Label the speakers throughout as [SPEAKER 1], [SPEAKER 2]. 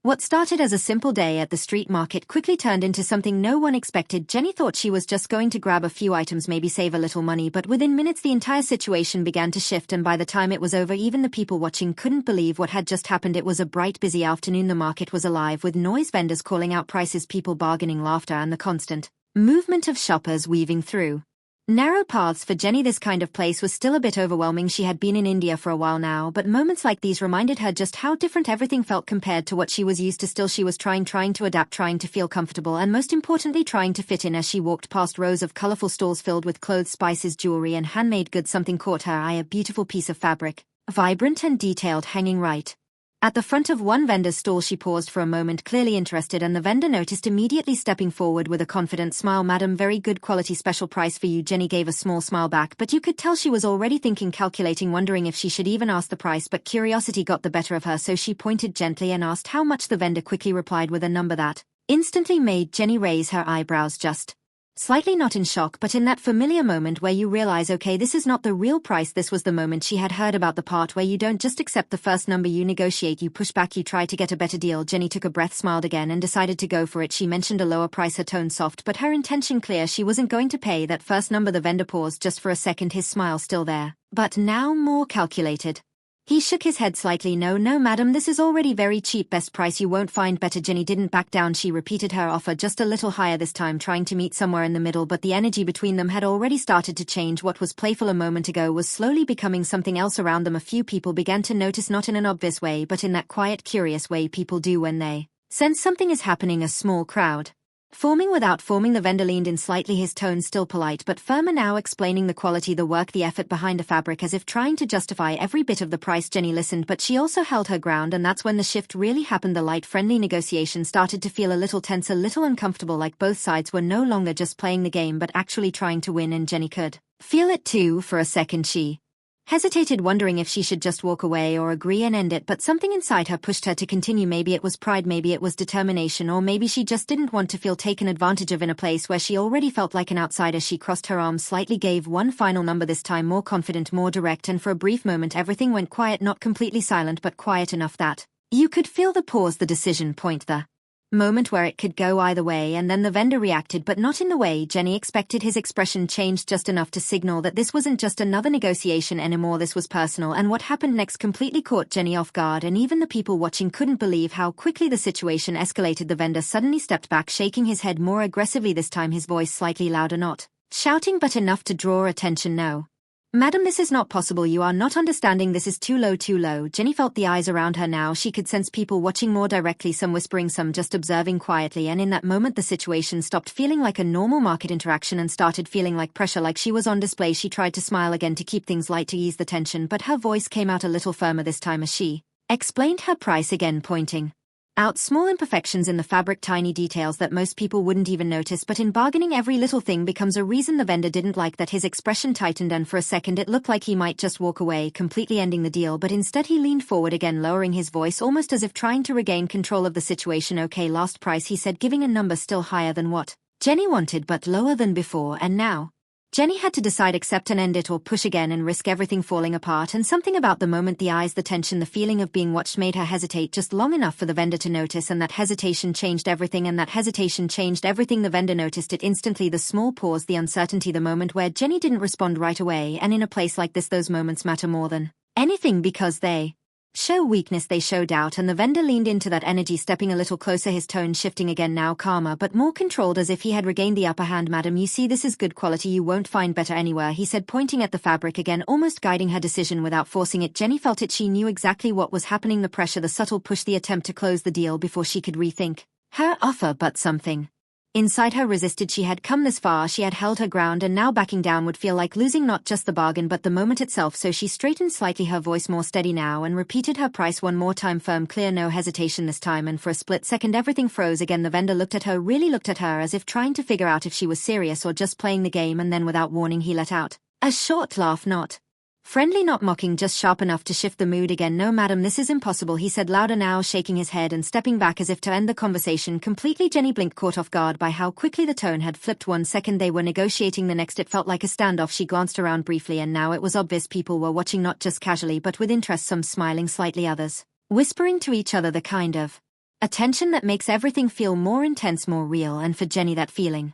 [SPEAKER 1] What started as a simple day at the street market quickly turned into something no one expected. Jenny thought she was just going to grab a few items, maybe save a little money, but within minutes the entire situation began to shift, and by the time it was over, even the people watching couldn't believe what had just happened. It was a bright, busy afternoon. The market was alive with noise, vendors calling out prices, people bargaining, laughter, and the constant movement of shoppers weaving through narrow paths. For Jenny, this kind of place was still a bit overwhelming. She had been in India for a while now, but moments like these reminded her just how different everything felt compared to what she was used to. Still, she was trying to adapt, trying to feel comfortable, and most importantly, trying to fit in. As she walked past rows of colorful stalls filled with clothes, spices, jewelry, and handmade goods, something caught her eye: a beautiful piece of fabric, vibrant and detailed, hanging right at the front of one vendor's stall. She paused for a moment, clearly interested, and the vendor noticed, immediately stepping forward with a confident smile. "Madam, very good quality, special price for you." Jenny gave a small smile back, but you could tell she was already thinking, calculating, wondering if she should even ask the price, but curiosity got the better of her, so she pointed gently and asked how much. The vendor quickly replied with a number that instantly made Jenny raise her eyebrows just slightly, not in shock, but in that familiar moment where you realize, okay, this is not the real price. This was the moment she had heard about, the part where you don't just accept the first number, you negotiate, you push back, you try to get a better deal. Jenny took a breath, smiled again, and decided to go for it. She mentioned a lower price, her tone soft, but her intention clear. She wasn't going to pay that first number. The vendor paused just for a second, his smile still there, but now more calculated. He shook his head slightly. "No, madam, this is already very cheap. Best price, you won't find better." Jenny didn't back down. She repeated her offer, just a little higher this time, trying to meet somewhere in the middle, but the energy between them had already started to change. What was playful a moment ago was slowly becoming something else around them. A few people began to notice, not in an obvious way, but in that quiet, curious way people do when they sense something is happening. A small crowd forming without forming. The vendor leaned in slightly, his tone still polite but firmer now, explaining the quality, the work, the effort behind the fabric, as if trying to justify every bit of the price. Jenny listened, but she also held her ground, and that's when the shift really happened. The light, friendly negotiation started to feel a little tense, a little uncomfortable, like both sides were no longer just playing the game but actually trying to win, and Jenny could feel it too. For a second she hesitated, wondering if she should just walk away or agree and end it, but something inside her pushed her to continue. Maybe it was pride, maybe it was determination, or maybe she just didn't want to feel taken advantage of in a place where she already felt like an outsider. She crossed her arms slightly, gave one final number, this time more confident, more direct, and for a brief moment everything went quiet. Not completely silent, but quiet enough that you could feel the pause, the decision point, the moment where it could go either way. And then the vendor reacted, but not in the way Jenny expected. His expression changed just enough to signal that this wasn't just another negotiation anymore, this was personal. And what happened next completely caught Jenny off guard, and even the people watching couldn't believe how quickly the situation escalated. The vendor suddenly stepped back, shaking his head more aggressively, this time his voice slightly louder, not shouting but enough to draw attention. "No, madam, this is not possible. You are not understanding. This is too low, too low." Jenny felt the eyes around her now. She could sense people watching more directly, some whispering, some just observing quietly, and in that moment the situation stopped feeling like a normal market interaction and started feeling like pressure, like she was on display. She tried to smile again to keep things light, to ease the tension, but her voice came out a little firmer this time as she explained her price again, pointing out small imperfections in the fabric, tiny details that most people wouldn't even notice, but in bargaining every little thing becomes a reason. The vendor didn't like that. His expression tightened, and for a second it looked like he might just walk away, completely ending the deal, but instead he leaned forward again, lowering his voice almost as if trying to regain control of the situation. "Okay, last price," he said, giving a number still higher than what Jenny wanted but lower than before. And now Jenny had to decide, accept and end it, or push again and risk everything falling apart. And something about the moment, the eyes, the tension, the feeling of being watched, made her hesitate just long enough for the vendor to notice, and that hesitation changed everything. The vendor noticed it instantly, the small pause, the uncertainty, the moment where Jenny didn't respond right away. And in a place like this, those moments matter more than anything because they show weakness, they show doubt. And the vendor leaned into that energy, stepping a little closer, his tone shifting again, now calmer but more controlled, as if he had regained the upper hand. "Madam, you see, this is good quality. You won't find better anywhere," he said, pointing at the fabric again, almost guiding her decision without forcing it. Jenny felt it. She knew exactly what was happening, the pressure, the subtle push, the attempt to close the deal before she could rethink her offer, but something inside her resisted. She had come this far, she had held her ground, and now backing down would feel like losing not just the bargain but the moment itself. So she straightened slightly, her voice more steady now, and repeated her price one more time, firm, clear, no hesitation this time. And for a split second everything froze again. The vendor looked at her, really looked at her, as if trying to figure out if she was serious or just playing the game, and then without warning he let out a short laugh, not friendly, not mocking, just sharp enough to shift the mood again. "No, madam, this is impossible," he said louder now, shaking his head and stepping back as if to end the conversation completely. Jenny blinked, caught off guard by how quickly the tone had flipped. One second they were negotiating, the next it felt like a standoff. She glanced around briefly, and now it was obvious people were watching, not just casually but with interest, some smiling slightly, others whispering to each other, the kind of A tension that makes everything feel more intense, more real, and for Jenny that feeling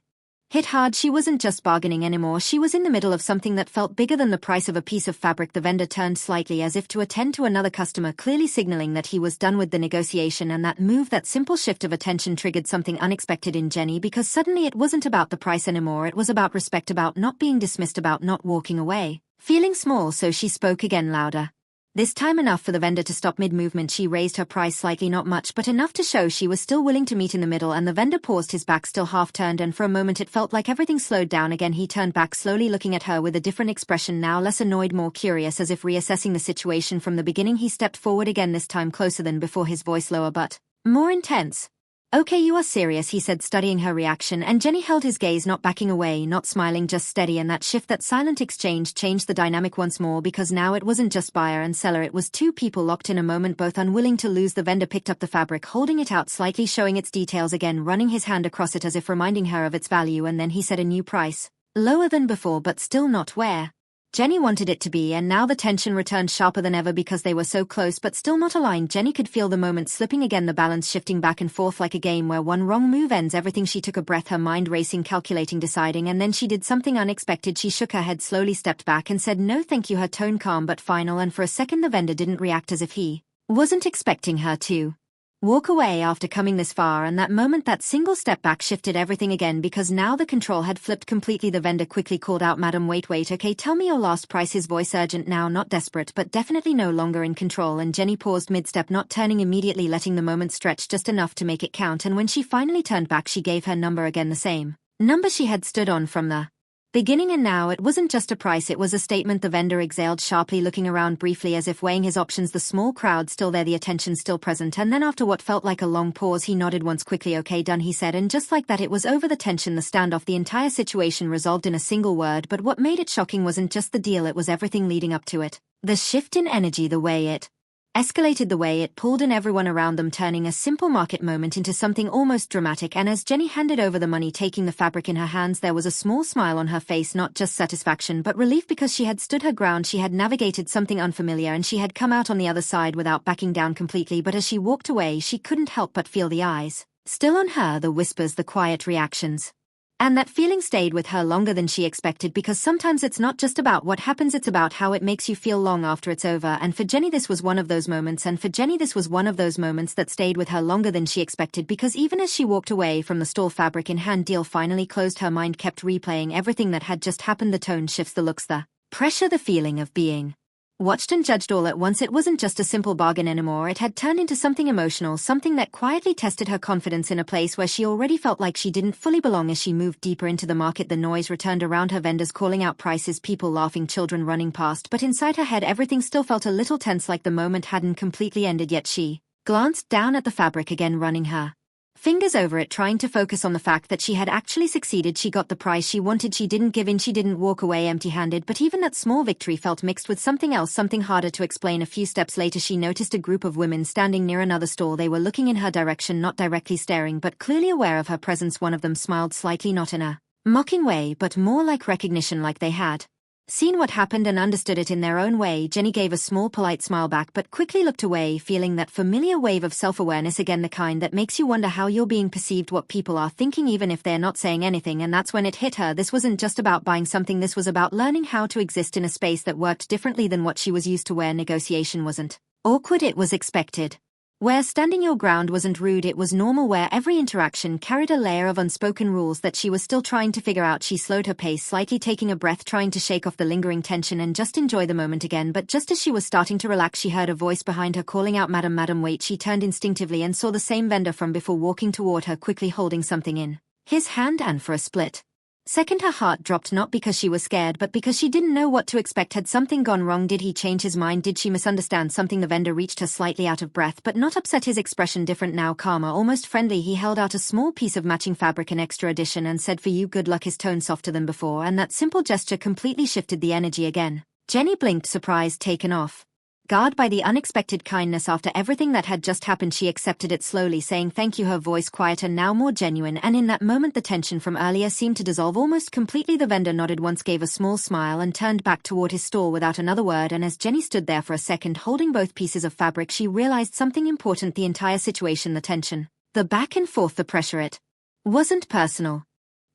[SPEAKER 1] hit hard. She wasn't just bargaining anymore, she was in the middle of something that felt bigger than the price of a piece of fabric. The vendor turned slightly as if to attend to another customer, clearly signaling that he was done with the negotiation, and that move, that simple shift of attention, triggered something unexpected in Jenny, because suddenly it wasn't about the price anymore, it was about respect, about not being dismissed, about not walking away feeling small. So she spoke again, louder. This time enough for the vendor to stop mid-movement. She raised her price slightly, not much, but enough to show she was still willing to meet in the middle, and the vendor paused, his back still half-turned, and for a moment it felt like everything slowed down again. He turned back, slowly looking at her with a different expression, now less annoyed, more curious, as if reassessing the situation from the beginning. He stepped forward again, this time closer than before, his voice lower but more intense. "Okay, you are serious," he said, studying her reaction, and Jenny held his gaze, not backing away, not smiling, just steady. And that shift, that silent exchange, changed the dynamic once more, because now it wasn't just buyer and seller, it was two people locked in a moment, both unwilling to lose. The vendor picked up the fabric, holding it out slightly, showing its details again, running his hand across it as if reminding her of its value, and then he said a new price, lower than before but still not where Jenny wanted it to be. And now the tension returned, sharper than ever, because they were so close but still not aligned. Jenny could feel the moment slipping again, the balance shifting back and forth like a game where one wrong move ends everything. She took a breath, her mind racing, calculating, deciding, and then she did something unexpected. She shook her head, slowly stepped back, and said, "No thank you," her tone calm but final, and for a second the vendor didn't react, as if he wasn't expecting her to walk away after coming this far. And that moment, that single step back, shifted everything again, because now the control had flipped completely. The vendor quickly called out, "Madam, wait, okay, tell me your last price," his voice urgent now, not desperate, but definitely no longer in control. And Jenny paused mid-step, not turning immediately, letting the moment stretch just enough to make it count. And when she finally turned back, she gave her number again, the same number she had stood on from the beginning. And now it wasn't just a price, it was a statement. The vendor exhaled sharply, looking around briefly as if weighing his options, the small crowd still there, the attention still present, and then after what felt like a long pause, he nodded once quickly. "Okay, done," he said, and just like that it was over. The tension, the standoff, the entire situation resolved in a single word. But what made it shocking wasn't just the deal, it was everything leading up to it. The shift in energy, the way it escalated, the way it pulled in everyone around them, turning a simple market moment into something almost dramatic. And as Jenny handed over the money, taking the fabric in her hands, there was a small smile on her face, not just satisfaction but relief, because she had stood her ground, she had navigated something unfamiliar, and she had come out on the other side without backing down completely. But as she walked away, she couldn't help but feel the eyes still on her, the whispers, the quiet reactions. And that feeling stayed with her longer than she expected, because sometimes it's not just about what happens, it's about how it makes you feel long after it's over. And for Jenny this was one of those moments, that stayed with her longer than she expected, because even as she walked away from the store, fabric in hand, deal finally closed, her mind kept replaying everything that had just happened, the tone shifts, the looks, the pressure, the feeling of being watched and judged all at once. It wasn't just a simple bargain anymore, it had turned into something emotional, something that quietly tested her confidence in a place where she already felt like she didn't fully belong. As she moved deeper into the market, the noise returned around her, vendors calling out prices, people laughing, children running past, but inside her head everything still felt a little tense, like the moment hadn't completely ended yet. She glanced down at the fabric again, running her fingers over it, trying to focus on the fact that she had actually succeeded. She got the price she wanted, she didn't give in, she didn't walk away empty-handed. But even that small victory felt mixed with something else, something harder to explain. A few steps later she noticed a group of women standing near another stall. They were looking in her direction, not directly staring, but clearly aware of her presence. One of them smiled slightly, not in a mocking way, but more like recognition, like they had seen what happened and understood it in their own way. Jenny gave a small polite smile back, but quickly looked away, feeling that familiar wave of self-awareness again, the kind that makes you wonder how you're being perceived, what people are thinking even if they're not saying anything. And that's when it hit her. This wasn't just about buying something, this was about learning how to exist in a space that worked differently than what she was used to, where negotiation wasn't awkward, it was expected. Where standing your ground wasn't rude, it was normal. Where every interaction carried a layer of unspoken rules that she was still trying to figure out. She slowed her pace slightly, taking a breath, trying to shake off the lingering tension and just enjoy the moment again. But just as she was starting to relax, she heard a voice behind her calling out, Madam, wait." She turned instinctively and saw the same vendor from before walking toward her, quickly holding something in his hand, and for a split second her heart dropped, not because she was scared but because she didn't know what to expect. Had something gone wrong? Did he change his mind? Did she misunderstand something? The vendor reached her, slightly out of breath but not upset, his expression different now, calmer, almost friendly. He held out a small piece of matching fabric, an extra edition, and said, "For you, good luck," his tone softer than before, and that simple gesture completely shifted the energy again. Jenny blinked, surprised, taken off Garred by the unexpected kindness after everything that had just happened, she accepted it slowly, saying thank you, her voice quieter, now more genuine, and in that moment the tension from earlier seemed to dissolve almost completely. The vendor nodded once, gave a small smile, and turned back toward his stall without another word, and as Jenny stood there for a second holding both pieces of fabric, she realized something important. The entire situation, the tension, the back and forth, the pressure, it wasn't personal.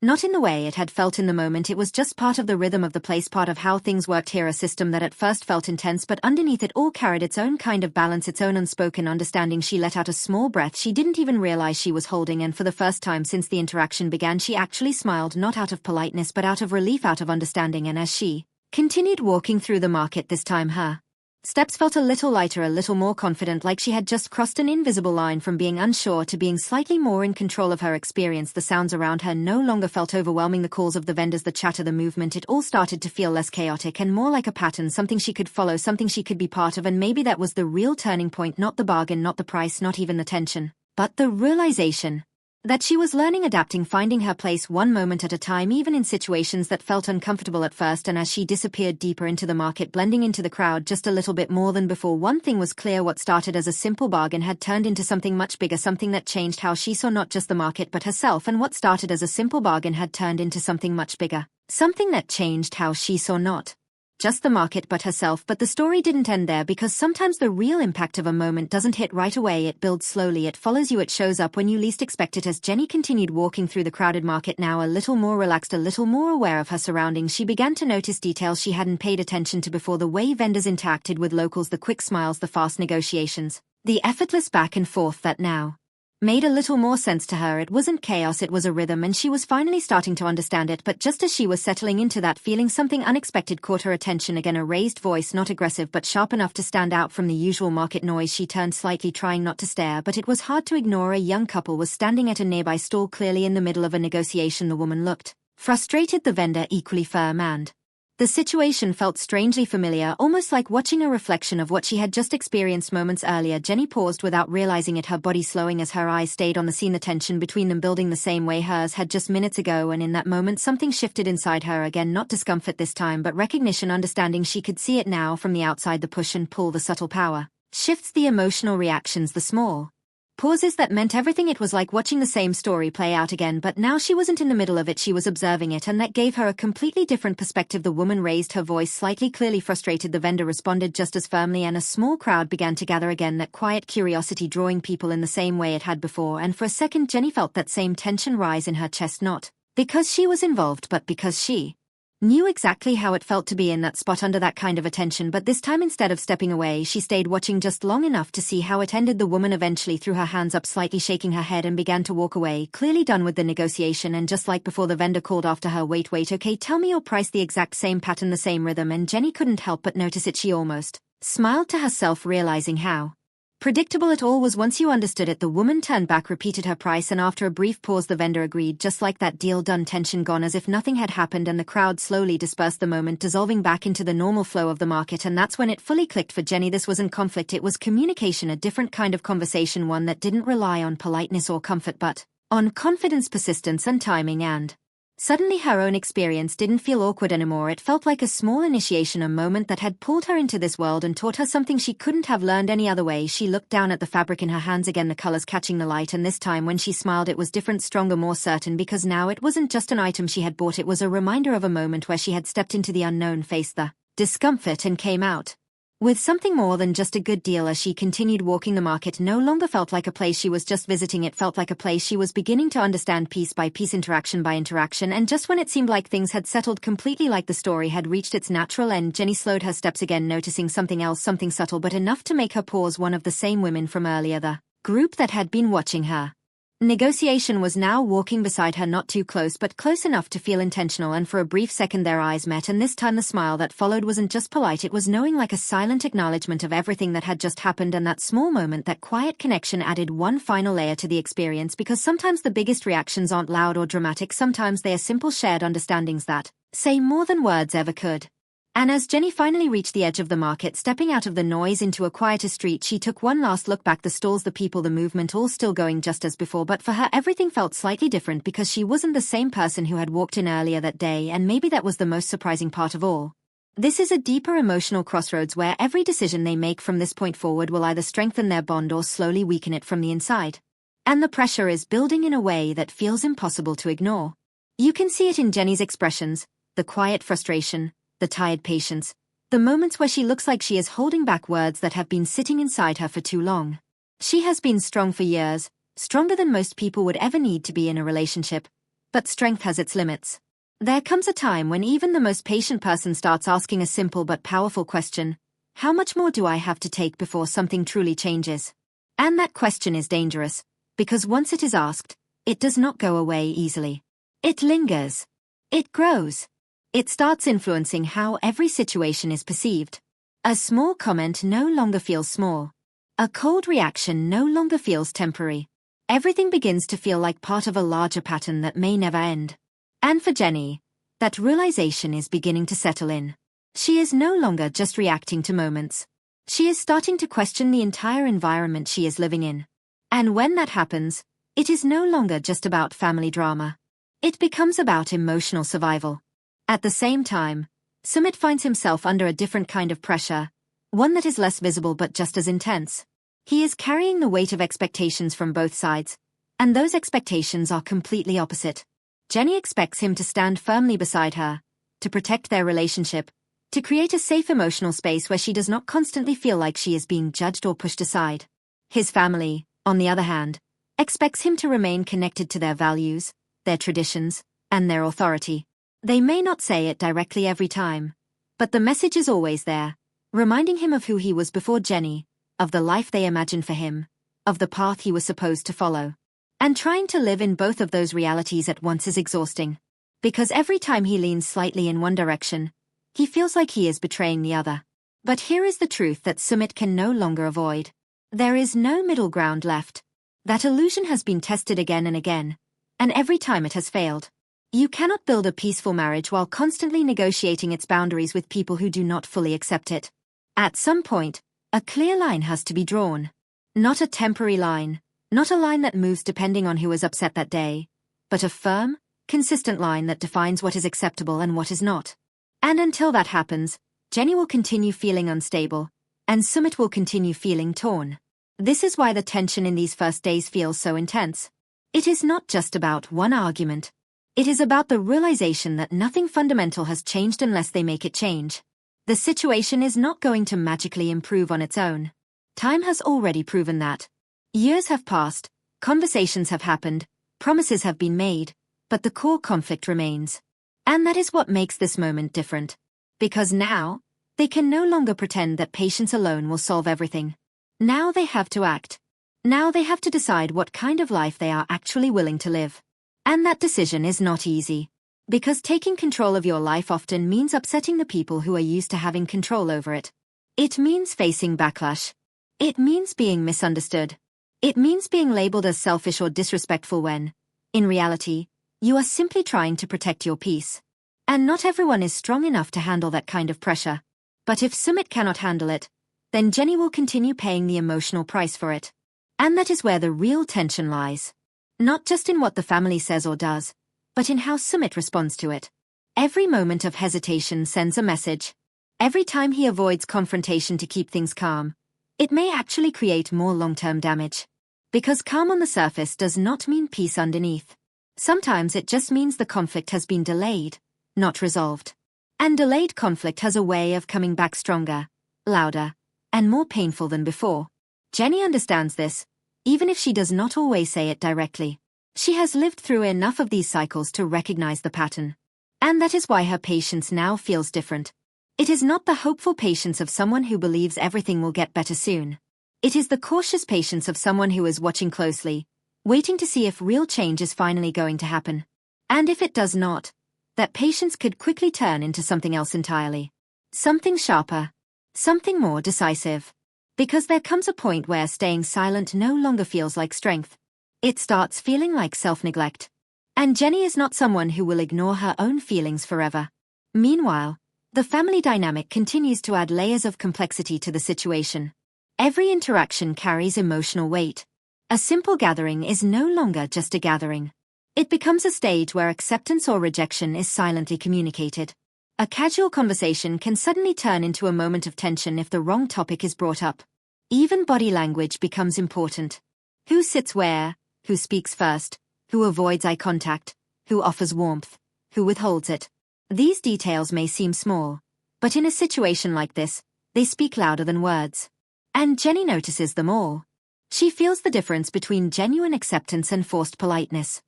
[SPEAKER 1] Not in the way it had felt in the moment. It was just part of the rhythm of the place, part of how things worked here, a system that at first felt intense, but underneath it all carried its own kind of balance, its own unspoken understanding. She let out a small breath she didn't even realize she was holding, and for the first time since the interaction began, she actually smiled, not out of politeness but out of relief, out of understanding. And as she continued walking through the market, this time her steps felt a little lighter, a little more confident, like she had just crossed an invisible line from being unsure to being slightly more in control of her experience. The sounds around her no longer felt overwhelming, the calls of the vendors, the chatter, the movement, it all started to feel less chaotic and more like a pattern, something she could follow, something she could be part of. And maybe that was the real turning point, not the bargain, not the price, not even the tension, but the realization that she was learning, adapting, finding her place one moment at a time, even in situations that felt uncomfortable at first. And as she disappeared deeper into the market, blending into the crowd just a little bit more than before, one thing was clear: what started as a simple bargain had turned into something much bigger, something that changed how she saw not just the market but herself. And what started as a simple bargain had turned into something much bigger, something that changed how she saw not just the market but herself. But the story didn't end there, because sometimes the real impact of a moment doesn't hit right away. It builds slowly, it follows you, it shows up when you least expect it. As Jenny continued walking through the crowded market, now a little more relaxed, a little more aware of her surroundings, she began to notice details she hadn't paid attention to before: the way vendors interacted with locals, the quick smiles, the fast negotiations, the effortless back and forth that now made a little more sense to her. It wasn't chaos, it was a rhythm, and she was finally starting to understand it. But just as she was settling into that feeling, something unexpected caught her attention again, a raised voice, not aggressive but sharp enough to stand out from the usual market noise. She turned slightly, trying not to stare, but it was hard to ignore. A young couple was standing at a nearby stall, clearly in the middle of a negotiation. The woman looked frustrated, the vendor equally firm, and the situation felt strangely familiar, almost like watching a reflection of what she had just experienced moments earlier. Jenny paused without realizing it, her body slowing as her eyes stayed on the scene, the tension between them building the same way hers had just minutes ago. And in that moment something shifted inside her again, not discomfort this time, but recognition, understanding. She could see it now from the outside, the push and pull, the subtle power shifts, the emotional reactions, the small pauses that meant everything. It was like watching the same story play out again, but now she wasn't in the middle of it, she was observing it, and that gave her a completely different perspective. The woman raised her voice slightly, clearly frustrated. The vendor responded just as firmly, and a small crowd began to gather again, that quiet curiosity drawing people in the same way it had before. And for a second Jenny felt that same tension rise in her chest, not because she was involved but because she knew exactly how it felt to be in that spot under that kind of attention. But this time, instead of stepping away, she stayed watching just long enough to see how it ended. The woman eventually threw her hands up slightly, shaking her head, and began to walk away, clearly done with the negotiation. And just like before, the vendor called after her, wait, okay, tell me your price. The exact same pattern, the same rhythm, and Jenny couldn't help but notice it. She almost smiled to herself, realizing how predictable it all was once you understood it. The woman turned back, repeated her price, and after a brief pause the vendor agreed. Just like that, deal done, tension gone, as if nothing had happened, and the crowd slowly dispersed, the moment dissolving back into the normal flow of the market. And that's when it fully clicked for Jenny. This wasn't conflict, it was communication, a different kind of conversation, one that didn't rely on politeness or comfort but on confidence, persistence, and timing. And suddenly her own experience didn't feel awkward anymore. It felt like a small initiation, a moment that had pulled her into this world and taught her something she couldn't have learned any other way. She looked down at the fabric in her hands again, the colors catching the light, and this time when she smiled it was different, stronger, more certain, because now it wasn't just an item she had bought, it was a reminder of a moment where she had stepped into the unknown, faced the discomfort, and came out with something more than just a good deal. As she continued walking, the market no longer felt like a place she was just visiting, it felt like a place she was beginning to understand, piece by piece, interaction by interaction. And just when it seemed like things had settled completely, like the story had reached its natural end, Jenny slowed her steps again, noticing something else, something subtle but enough to make her pause. One of the same women from earlier, the group that had been watching her negotiation, was now walking beside her, not too close but close enough to feel intentional. And for a brief second their eyes met, and this time the smile that followed wasn't just polite, it was knowing, like a silent acknowledgement of everything that had just happened. And that small moment, that quiet connection, added one final layer to the experience, because sometimes the biggest reactions aren't loud or dramatic, sometimes they are simple shared understandings that say more than words ever could. And as Jenny finally reached the edge of the market, stepping out of the noise into a quieter street, she took one last look back, the stalls, the people, the movement, all still going just as before. But for her everything felt slightly different, because she wasn't the same person who had walked in earlier that day, and maybe that was the most surprising part of all. This is a deeper emotional crossroads where every decision they make from this point forward will either strengthen their bond or slowly weaken it from the inside. And the pressure is building in a way that feels impossible to ignore. You can see it in Jenny's expressions, the quiet frustration, the tired patience, the moments where she looks like she is holding back words that have been sitting inside her for too long. She has been strong for years, stronger than most people would ever need to be in a relationship, but strength has its limits. There comes a time when even the most patient person starts asking a simple but powerful question: how much more do I have to take before something truly changes? And that question is dangerous, because once it is asked, it does not go away easily. It lingers. It grows. It starts influencing how every situation is perceived. A small comment no longer feels small. A cold reaction no longer feels temporary. Everything begins to feel like part of a larger pattern that may never end. And for Jenny, that realization is beginning to settle in. She is no longer just reacting to moments. She is starting to question the entire environment she is living in. And when that happens, it is no longer just about family drama. It becomes about emotional survival. At the same time, Sumit finds himself under a different kind of pressure, one that is less visible but just as intense. He is carrying the weight of expectations from both sides, and those expectations are completely opposite. Jenny expects him to stand firmly beside her, to protect their relationship, to create a safe emotional space where she does not constantly feel like she is being judged or pushed aside. His family, on the other hand, expects him to remain connected to their values, their traditions, and their authority. They may not say it directly every time, but the message is always there, reminding him of who he was before Jenny, of the life they imagined for him, of the path he was supposed to follow. And trying to live in both of those realities at once is exhausting, because every time he leans slightly in one direction, he feels like he is betraying the other. But here is the truth that Sumit can no longer avoid. There is no middle ground left. That illusion has been tested again and again, and every time it has failed. You cannot build a peaceful marriage while constantly negotiating its boundaries with people who do not fully accept it. At some point, a clear line has to be drawn. Not a temporary line, not a line that moves depending on who is upset that day, but a firm, consistent line that defines what is acceptable and what is not. And until that happens, Jenny will continue feeling unstable, and Sumit will continue feeling torn. This is why the tension in these first days feels so intense. It is not just about one argument. It is about the realization that nothing fundamental has changed unless they make it change. The situation is not going to magically improve on its own. Time has already proven that. Years have passed, conversations have happened, promises have been made, but the core conflict remains. And that is what makes this moment different. Because now, they can no longer pretend that patience alone will solve everything. Now they have to act. Now they have to decide what kind of life they are actually willing to live. And that decision is not easy. Because taking control of your life often means upsetting the people who are used to having control over it. It means facing backlash. It means being misunderstood. It means being labeled as selfish or disrespectful when, in reality, you are simply trying to protect your peace. And not everyone is strong enough to handle that kind of pressure. But if Sumit cannot handle it, then Jenny will continue paying the emotional price for it. And that is where the real tension lies. Not just in what the family says or does, but in how Sumit responds to it. Every moment of hesitation sends a message. Every time he avoids confrontation to keep things calm, it may actually create more long-term damage. Because calm on the surface does not mean peace underneath. Sometimes it just means the conflict has been delayed, not resolved. And delayed conflict has a way of coming back stronger, louder, and more painful than before. Jenny understands this, even if she does not always say it directly. She has lived through enough of these cycles to recognize the pattern. And that is why her patience now feels different. It is not the hopeful patience of someone who believes everything will get better soon. It is the cautious patience of someone who is watching closely, waiting to see if real change is finally going to happen. And if it does not, that patience could quickly turn into something else entirely. Something sharper. Something more decisive. Because there comes a point where staying silent no longer feels like strength. It starts feeling like self-neglect. And Jenny is not someone who will ignore her own feelings forever. Meanwhile, the family dynamic continues to add layers of complexity to the situation. Every interaction carries emotional weight. A simple gathering is no longer just a gathering. It becomes a stage where acceptance or rejection is silently communicated. A casual conversation can suddenly turn into a moment of tension if the wrong topic is brought up. Even body language becomes important. Who sits where, who speaks first, who avoids eye contact, who offers warmth, who withholds it. These details may seem small, but in a situation like this, they speak louder than words. And Jenny notices them all. She feels the difference between genuine acceptance and forced politeness.